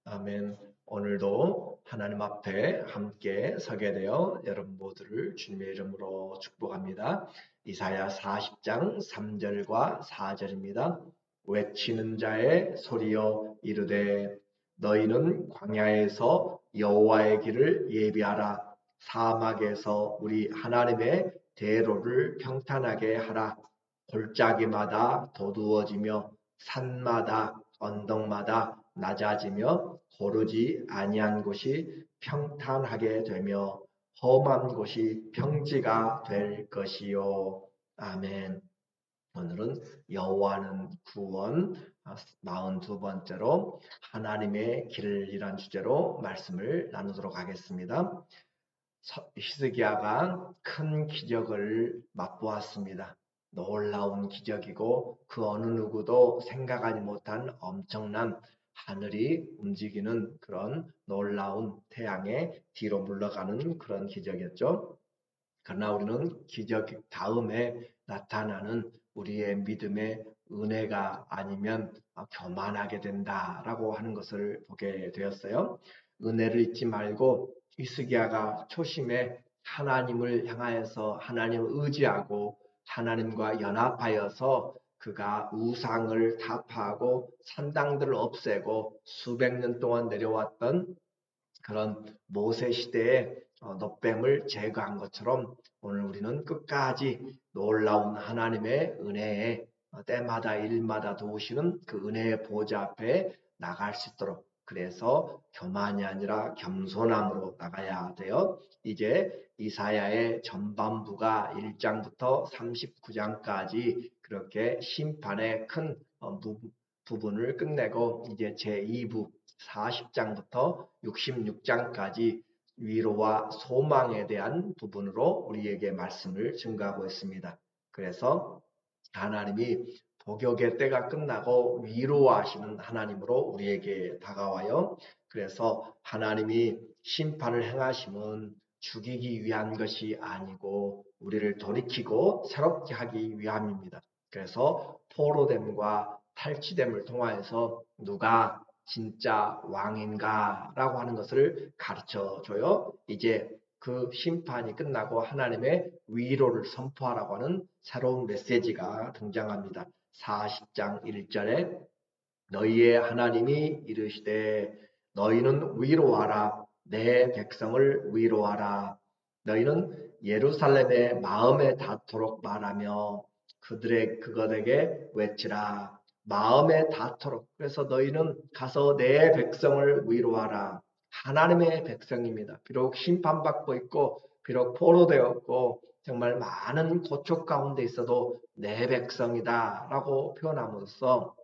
아멘. 오늘도 하나님 앞에 함께 서게 되어 여러분 모두를 주님의 이름으로 축복합니다. 이사야 40장 3절과 4절입니다. 외치는 자의 소리여 이르되 너희는 광야에서 여호와의 길을 예비하라. 사막에서 우리 하나님의 대로를 평탄하게 하라. 골짜기마다 도두어지며 산마다 언덕마다 낮아지며 고르지 아니한 곳이 평탄하게 되며 험한 곳이 평지가 될 것이요. 아멘. 오늘은 여호와는 구원 42번째로 하나님의 길이란 주제로 말씀을 나누도록 하겠습니다. 히스기야가 큰 기적을 맛보았습니다. 놀라운 기적이고 그 어느 누구도 생각하지 못한 엄청난 하늘이 움직이는 그런 놀라운 태양의 뒤로 물러가는 그런 기적이었죠. 그러나 우리는 기적 다음에 나타나는 우리의 믿음의 은혜가 아니면 교만하게 된다라고 하는 것을 보게 되었어요. 은혜를 잊지 말고 히스기야가 초심에 하나님을 향하여서 하나님을 의지하고 하나님과 연합하여서 그가 우상을 타파하고 산당들을 없애고 수백 년 동안 내려왔던 그런 모세 시대의 놋뱀을 제거한 것처럼 오늘 우리는 끝까지 놀라운 하나님의 은혜에 때마다 일마다 도우시는 그 은혜의 보좌 앞에 나갈 수 있도록, 그래서 교만이 아니라 겸손함으로 나가야 돼요. 이제 이사야의 전반부가 1장부터 39장까지 그렇게 심판의 큰 부분을 끝내고 이제 제2부 40장부터 66장까지 위로와 소망에 대한 부분으로 우리에게 말씀을 증거하고 있습니다. 그래서 하나님이 복역의 때가 끝나고 위로하시는 하나님으로 우리에게 다가와요. 그래서 하나님이 심판을 행하심은 죽이기 위한 것이 아니고 우리를 돌이키고 새롭게 하기 위함입니다. 그래서 포로됨과 탈취됨을 통하여서 누가 진짜 왕인가 라고 하는 것을 가르쳐 줘요. 이제 그 심판이 끝나고 하나님의 위로를 선포하라고 하는 새로운 메시지가 등장합니다. 40장 1절에 너희의 하나님이 이르시되 너희는 위로하라. 내 백성을 위로하라. 너희는 예루살렘의 마음에 닿도록 말하며 그것에게 외치라. 마음에 닿도록. 그래서 너희는 가서 내 백성을 위로하라. 하나님의 백성입니다. 비록 심판받고 있고 비록 포로되었고 정말 많은 고초 가운데 있어도 내 백성이다 라고 표현함으로써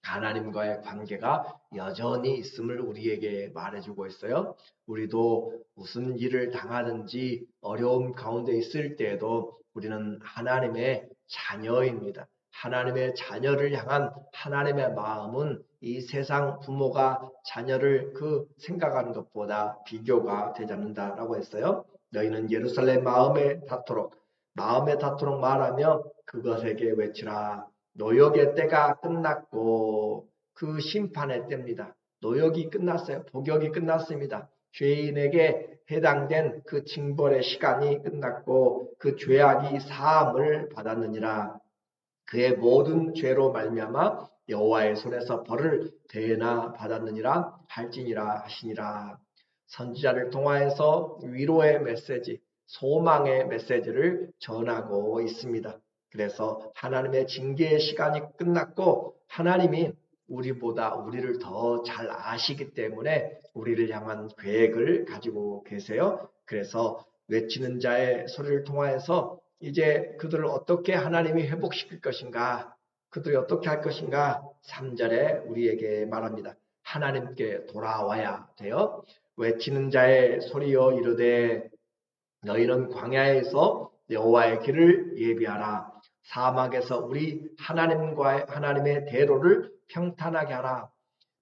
하나님과의 관계가 여전히 있음을 우리에게 말해주고 있어요. 우리도 무슨 일을 당하든지 어려움 가운데 있을 때에도 우리는 하나님의 자녀입니다. 하나님의 자녀를 향한 하나님의 마음은 이 세상 부모가 자녀를 생각하는 것보다 비교가 되지 않는다라고 했어요. 너희는 예루살렘 마음에 닿도록 말하며 그것에게 외치라. 노역의 때가 끝났고 그 심판의 때입니다. 노역이 끝났어요. 복역이 끝났습니다. 죄인에게 해당된 그 징벌의 시간이 끝났고 그 죄악이 사함을 받았느니라. 그의 모든 죄로 말미암아 여호와의 손에서 벌을 대나 받았느니라 할지니라 하시니라. 선지자를 통하여서 위로의 메시지, 소망의 메시지를 전하고 있습니다. 그래서 하나님의 징계의 시간이 끝났고 하나님이 우리보다 우리를 더 잘 아시기 때문에 우리를 향한 계획을 가지고 계세요. 그래서 외치는 자의 소리를 통하여서 이제 그들을 어떻게 하나님이 회복시킬 것인가, 그들이 어떻게 할 것인가 3절에 우리에게 말합니다. 하나님께 돌아와야 돼요. 외치는 자의 소리여 이르되 너희는 광야에서 여호와의 길을 예비하라. 사막에서 우리 하나님의 대로를 평탄하게 하라.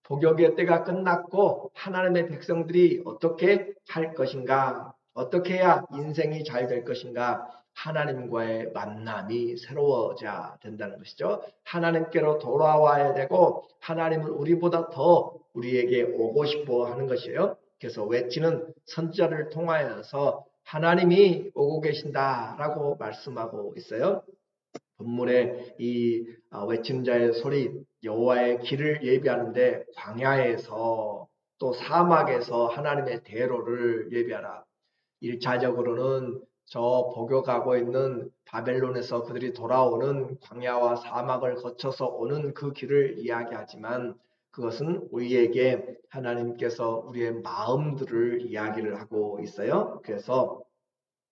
복역의 때가 끝났고 하나님의 백성들이 어떻게 할 것인가, 어떻게 해야 인생이 잘 될 것인가, 하나님과의 만남이 새로워져야 된다는 것이죠. 하나님께로 돌아와야 되고 하나님은 우리보다 더 우리에게 오고 싶어 하는 것이에요. 그래서 외치는 선지자를 통하여서 하나님이 오고 계신다라고 말씀하고 있어요. 본문에 이 외치는 자의 소리, 여호와의 길을 예비하는데 광야에서 또 사막에서 하나님의 대로를 예비하라. 1차적으로는 저 복역하고 있는 바벨론에서 그들이 돌아오는 광야와 사막을 거쳐서 오는 그 길을 이야기하지만 그것은 우리에게 하나님께서 우리의 마음들을 이야기를 하고 있어요. 그래서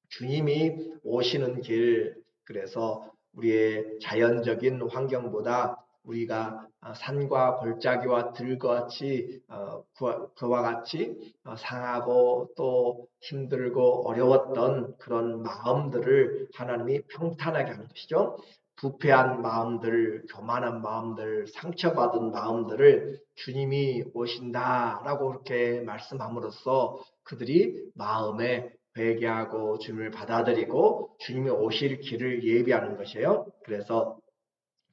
주님이 오시는 길, 그래서 우리의 자연적인 환경보다 우리가 산과 골짜기와 들과 같이 그와 같이 상하고 또 힘들고 어려웠던 그런 마음들을 하나님이 평탄하게 하는 것이죠. 부패한 마음들, 교만한 마음들, 상처받은 마음들을 주님이 오신다라고 그렇게 말씀함으로써 그들이 마음에 회개하고 주님을 받아들이고 주님이 오실 길을 예비하는 것이에요. 그래서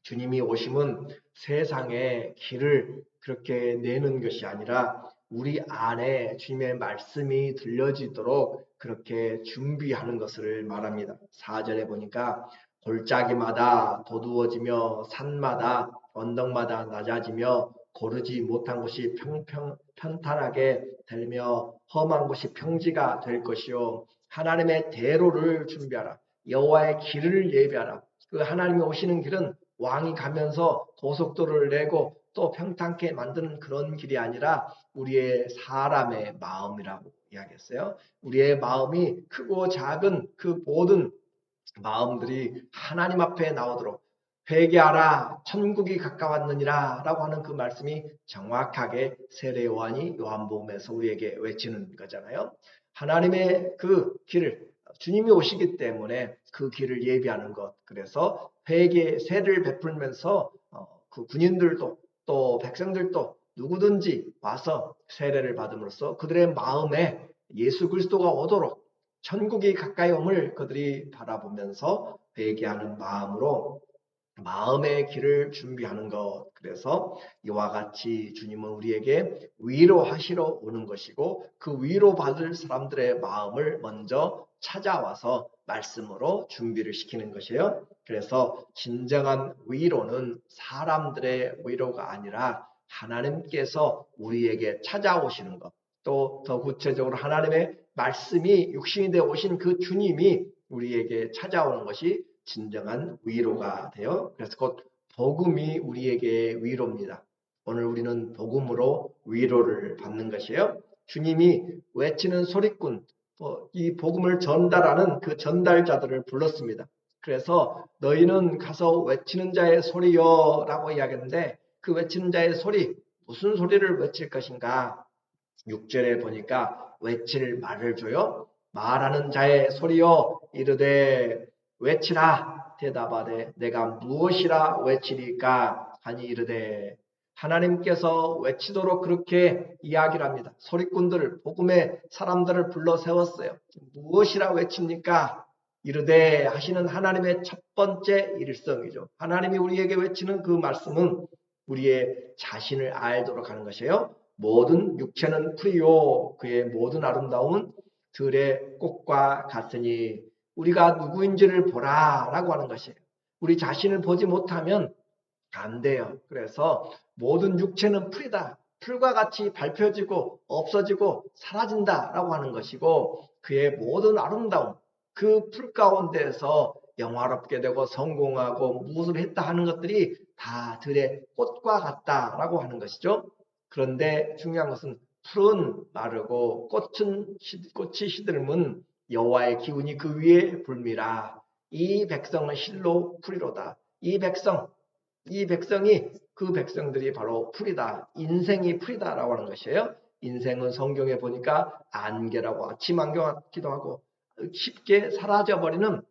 주님이 오심은 세상의 길을 그렇게 내는 것이 아니라 우리 안에 주님의 말씀이 들려지도록 그렇게 준비하는 것을 말합니다. 4절에 보니까 골짜기마다 도두어지며 산마다 언덕마다 낮아지며 고르지 못한 곳이 평탄하게 되며 험한 곳이 평지가 될 것이요 하나님의 대로를 준비하라. 여호와의 길을 예비하라. 그 하나님이 오시는 길은 왕이 가면서 고속도로를 내고 또 평탄케 만드는 그런 길이 아니라 우리의 사람의 마음이라고 이야기했어요. 우리의 마음이 크고 작은 그 모든 마음들이 하나님 앞에 나오도록 회개하라 천국이 가까웠느니라 라고 하는 그 말씀이 정확하게 세례 요한이 요한복음에서 우리에게 외치는 거잖아요. 하나님의 그 길을 주님이 오시기 때문에 그 길을 예비하는 것. 그래서 회개 세를 베풀면서 그 군인들도 또 백성들도 누구든지 와서 세례를 받음으로써 그들의 마음에 예수 그리스도가 오도록 천국이 가까이 옴을 그들이 바라보면서 회개하는 마음으로 마음의 길을 준비하는 것. 그래서 이와 같이 주님은 우리에게 위로하시러 오는 것이고 그 위로받을 사람들의 마음을 먼저 찾아와서 말씀으로 준비를 시키는 것이에요. 그래서 진정한 위로는 사람들의 위로가 아니라 하나님께서 우리에게 찾아오시는 것. 또 더 구체적으로 하나님의 말씀이 육신이 되어 오신 그 주님이 우리에게 찾아오는 것이 진정한 위로가 돼요. 그래서 곧 복음이 우리에게 위로입니다. 오늘 우리는 복음으로 위로를 받는 것이에요. 주님이 외치는 소리꾼, 이 복음을 전달하는 그 전달자들을 불렀습니다. 그래서 너희는 가서 외치는 자의 소리요 라고 이야기했는데 그 외치는 자의 소리, 무슨 소리를 외칠 것인가? 6절에 보니까 외칠 말을 줘요. 말하는 자의 소리요 이르되 외치라 대답하되 내가 무엇이라 외치리까 하니 이르되 하나님께서 외치도록 그렇게 이야기를 합니다. 소리꾼들을 복음의 사람들을 불러 세웠어요. 무엇이라 외칩니까? 이르되 하시는 하나님의 첫 번째 일성이죠. 하나님이 우리에게 외치는 그 말씀은 우리의 자신을 알도록 하는 것이에요. 모든 육체는 풀이요 그의 모든 아름다움은 들의 꽃과 같으니 우리가 누구인지를 보라 라고 하는 것이에요. 우리 자신을 보지 못하면 안 돼요. 그래서 모든 육체는 풀이다. 풀과 같이 밟혀지고 없어지고 사라진다 라고 하는 것이고 그의 모든 아름다움 그 풀 가운데에서 영화롭게 되고 성공하고 무엇을 했다 하는 것들이 다 들의 꽃과 같다라고 하는 것이죠. 그런데 중요한 것은 풀은 마르고 꽃이 시들면 여호와의 기운이 그 위에 불미라. 이 백성은 실로 풀이로다. 이 백성이 그 백성들이 바로 풀이다. 인생이 풀이다라고 하는 것이에요. 인생은 성경에 보니까 안개라고 아침 안개 같기도 하고 쉽게 사라져버리는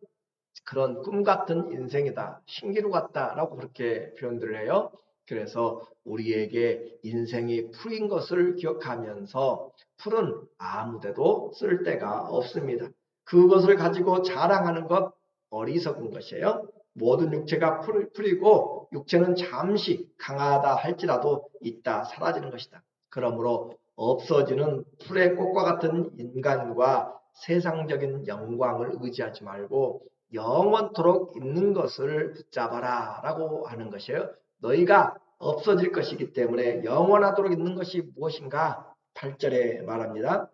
그런 꿈 같은 인생이다. 신기루 같다라고 그렇게 표현들을 해요. 그래서 우리에게 인생이 풀인 것을 기억하면서 풀은 아무데도 쓸 데가 없습니다. 그것을 가지고 자랑하는 것 어리석은 것이에요. 모든 육체가 풀이고 육체는 잠시 강하다 할지라도 있다 사라지는 것이다. 그러므로 없어지는 풀의 꽃과 같은 인간과 세상적인 영광을 의지하지 말고 영원토록 있는 것을 붙잡아라 라고 하는 것이에요. 너희가 없어질 것이기 때문에 영원하도록 있는 것이 무엇인가? 8절에 말합니다.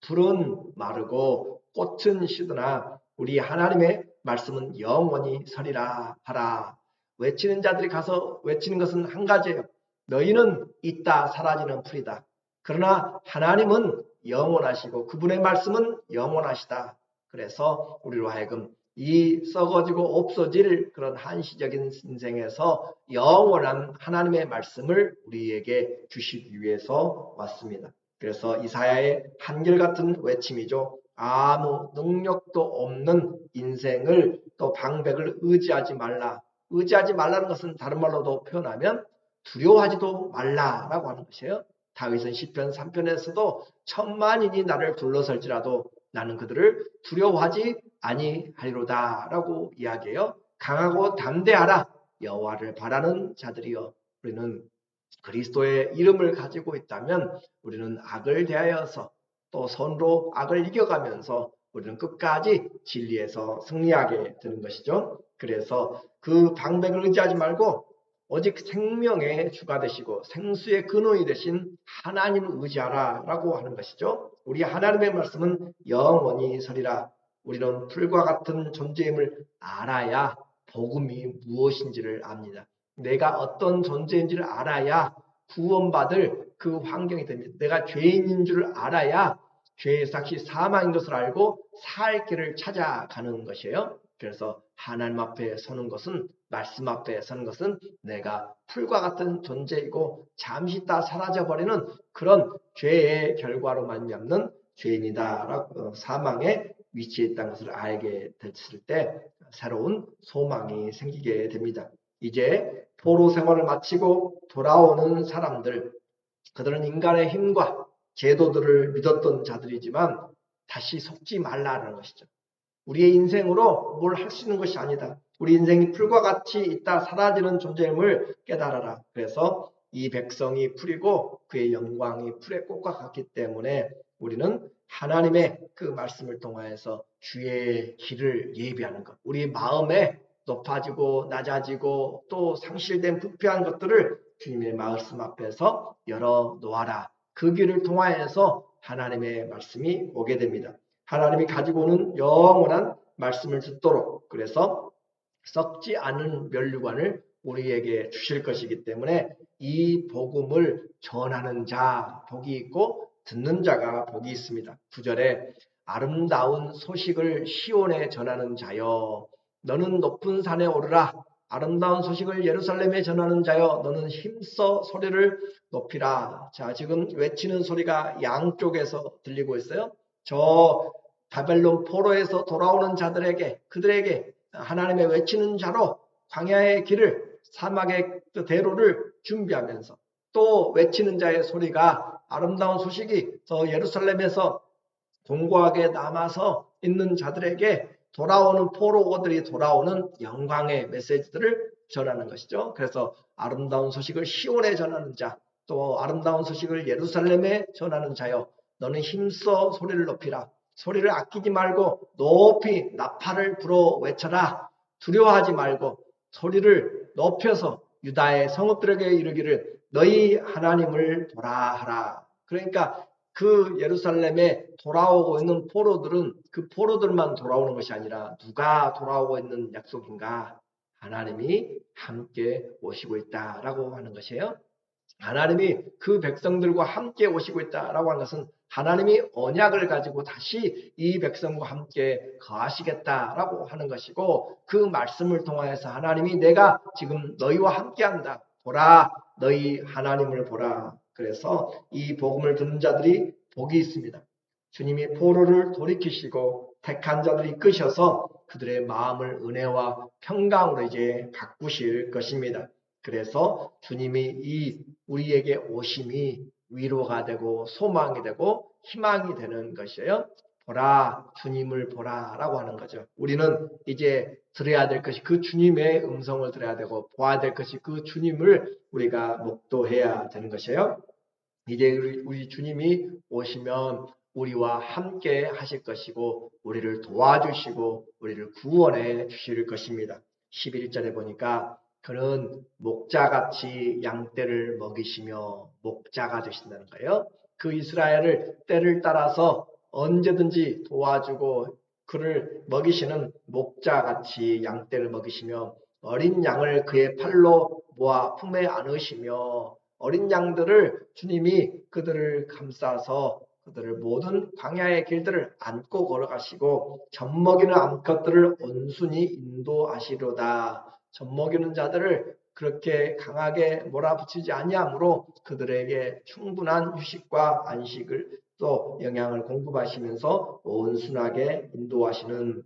풀은 마르고 꽃은 시드나 우리 하나님의 말씀은 영원히 서리라 하라. 외치는 자들이 가서 외치는 것은 한 가지예요. 너희는 있다 사라지는 풀이다. 그러나 하나님은 영원하시고 그분의 말씀은 영원하시다. 그래서 우리로 하여금 이 썩어지고 없어질 그런 한시적인 인생에서 영원한 하나님의 말씀을 우리에게 주시기 위해서 왔습니다. 그래서 이사야의 한결같은 외침이죠. 아무 능력도 없는 인생을 또 방백을 의지하지 말라. 의지하지 말라는 것은 다른 말로도 표현하면 두려워하지도 말라라고 하는 것이에요. 다윗은 시편 3편에서도 천만인이 나를 둘러설지라도 나는 그들을 두려워하지 아니하리로다 라고 이야기해요. 강하고 담대하라. 여호와를 바라는 자들이여. 우리는 그리스도의 이름을 가지고 있다면 우리는 악을 대하여서 또 선으로 악을 이겨가면서 우리는 끝까지 진리에서 승리하게 되는 것이죠. 그래서 그 방백을 의지하지 말고 오직 생명의 주가 되시고 생수의 근원이 되신 하나님을 의지하라 라고 하는 것이죠. 우리 하나님의 말씀은 영원히 서리라. 우리는 풀과 같은 존재임을 알아야 복음이 무엇인지를 압니다. 내가 어떤 존재인지를 알아야 구원받을 그 환경이 됩니다. 내가 죄인인 줄 알아야 죄의 삭시 사망인 것을 알고 살 길을 찾아가는 것이에요. 그래서 하나님 앞에 서는 것은 말씀 앞에 서는 것은 내가 풀과 같은 존재이고 잠시 있다 사라져버리는 그런 죄의 결과로 말미암는 죄인이다라고 사망의 위치에 있다는 것을 알게 됐을 때 새로운 소망이 생기게 됩니다. 이제 포로 생활을 마치고 돌아오는 사람들, 그들은 인간의 힘과 제도들을 믿었던 자들이지만 다시 속지 말라는 것이죠. 우리의 인생으로 뭘 할 수 있는 것이 아니다. 우리 인생이 풀과 같이 있다 사라지는 존재임을 깨달아라. 그래서 이 백성이 풀이고 그의 영광이 풀의 꽃과 같기 때문에 우리는 하나님의 그 말씀을 통하여서 주의 길을 예비하는 것. 우리 마음에 높아지고 낮아지고 또 상실된 부패한 것들을 주님의 말씀 앞에서 열어놓아라. 그 길을 통하여서 하나님의 말씀이 오게 됩니다. 하나님이 가지고 오는 영원한 말씀을 듣도록 그래서 썩지 않은 면류관을 우리에게 주실 것이기 때문에 이 복음을 전하는 자 복이 있고 듣는 자가 복이 있습니다. 9절에 아름다운 소식을 시온에 전하는 자여 너는 높은 산에 오르라. 아름다운 소식을 예루살렘에 전하는 자여 너는 힘써 소리를 높이라. 자, 지금 외치는 소리가 양쪽에서 들리고 있어요. 저 바벨론 포로에서 돌아오는 자들에게 그들에게 하나님의 외치는 자로 광야의 길을 사막의 대로를 준비하면서 또 외치는 자의 소리가 아름다운 소식이 저 예루살렘에서 공고하게 남아서 있는 자들에게 돌아오는 포로들이 돌아오는 영광의 메시지들을 전하는 것이죠. 그래서 아름다운 소식을 시온에 전하는 자, 또 아름다운 소식을 예루살렘에 전하는 자여 너는 힘써 소리를 높이라. 소리를 아끼지 말고 높이 나팔을 불어 외쳐라. 두려워하지 말고 소리를 높여서 유다의 성읍들에게 이르기를 너희 하나님을 보라 하라. 그러니까 그 예루살렘에 돌아오고 있는 포로들은 그 포로들만 돌아오는 것이 아니라 누가 돌아오고 있는 약속인가? 하나님이 함께 오시고 있다라고 하는 것이에요. 하나님이 그 백성들과 함께 오시고 있다라고 하는 것은 하나님이 언약을 가지고 다시 이 백성과 함께 거하시겠다라고 하는 것이고 그 말씀을 통하여서 하나님이 내가 지금 너희와 함께한다. 보라 너희 하나님을 보라. 그래서 이 복음을 듣는 자들이 복이 있습니다. 주님이 포로를 돌이키시고 택한 자들을 이끄셔서 그들의 마음을 은혜와 평강으로 이제 바꾸실 것입니다. 그래서 주님이 이 우리에게 오심이 위로가 되고 소망이 되고 희망이 되는 것이에요. 보라 주님을 보라 라고 하는 거죠. 우리는 이제 들어야 될 것이 그 주님의 음성을 들어야 되고 보아야 될 것이 그 주님을 우리가 목도해야 되는 것이에요. 이제 우리 주님이 오시면 우리와 함께 하실 것이고 우리를 도와주시고 우리를 구원해 주실 것입니다. 11절에 보니까 그는 목자같이 양떼를 먹이시며 목자가 되신다는 거예요. 그 이스라엘을 때를 따라서 언제든지 도와주고 그를 먹이시는 목자같이 양떼를 먹이시며 어린 양을 그의 팔로 모아 품에 안으시며 어린 양들을 주님이 그들을 감싸서 그들을 모든 광야의 길들을 안고 걸어가시고 젖먹이는 암컷들을 온순히 인도하시로다. 젖먹이는 자들을 그렇게 강하게 몰아붙이지 아니하므로 그들에게 충분한 휴식과 안식을 또 영양을 공급하시면서 온순하게 인도하시는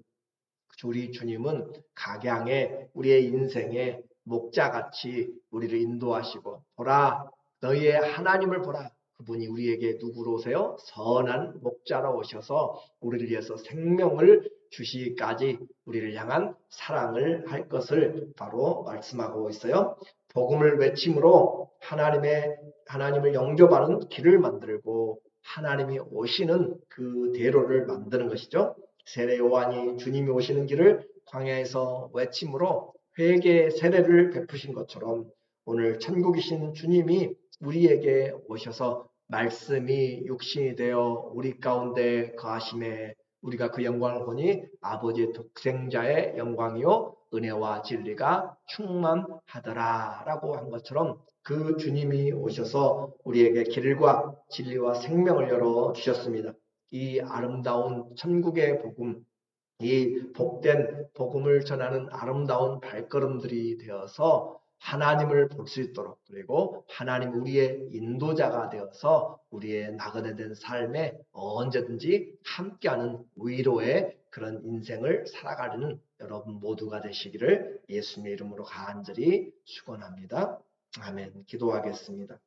우리 주님은 각양의 우리의 인생의 목자같이 우리를 인도하시고 보라 너희의 하나님을 보라 그분이 우리에게 누구로 오세요? 선한 목자로 오셔서 우리를 위해서 생명을 주시기까지 우리를 향한 사랑을 할 것을 바로 말씀하고 있어요. 복음을 외침으로 하나님을 영접하는 길을 만들고 하나님이 오시는 그 대로를 만드는 것이죠. 세례 요한이 주님이 오시는 길을 광야에서 외침으로 회개의 세례를 베푸신 것처럼 오늘 천국이신 주님이 우리에게 오셔서 말씀이 육신이 되어 우리 가운데 거하심에 우리가 그 영광을 보니 아버지의 독생자의 영광이요 은혜와 진리가 충만하더라 라고 한 것처럼 그 주님이 오셔서 우리에게 길과 진리와 생명을 열어주셨습니다. 이 아름다운 천국의 복음, 이 복된 복음을 전하는 아름다운 발걸음들이 되어서 하나님을 볼 수 있도록 그리고 하나님 우리의 인도자가 되어서 우리의 나그네 된 삶에 언제든지 함께하는 위로의 그런 인생을 살아가려는 여러분 모두가 되시기를 예수님의 이름으로 간절히 축원합니다. 아멘. 기도하겠습니다.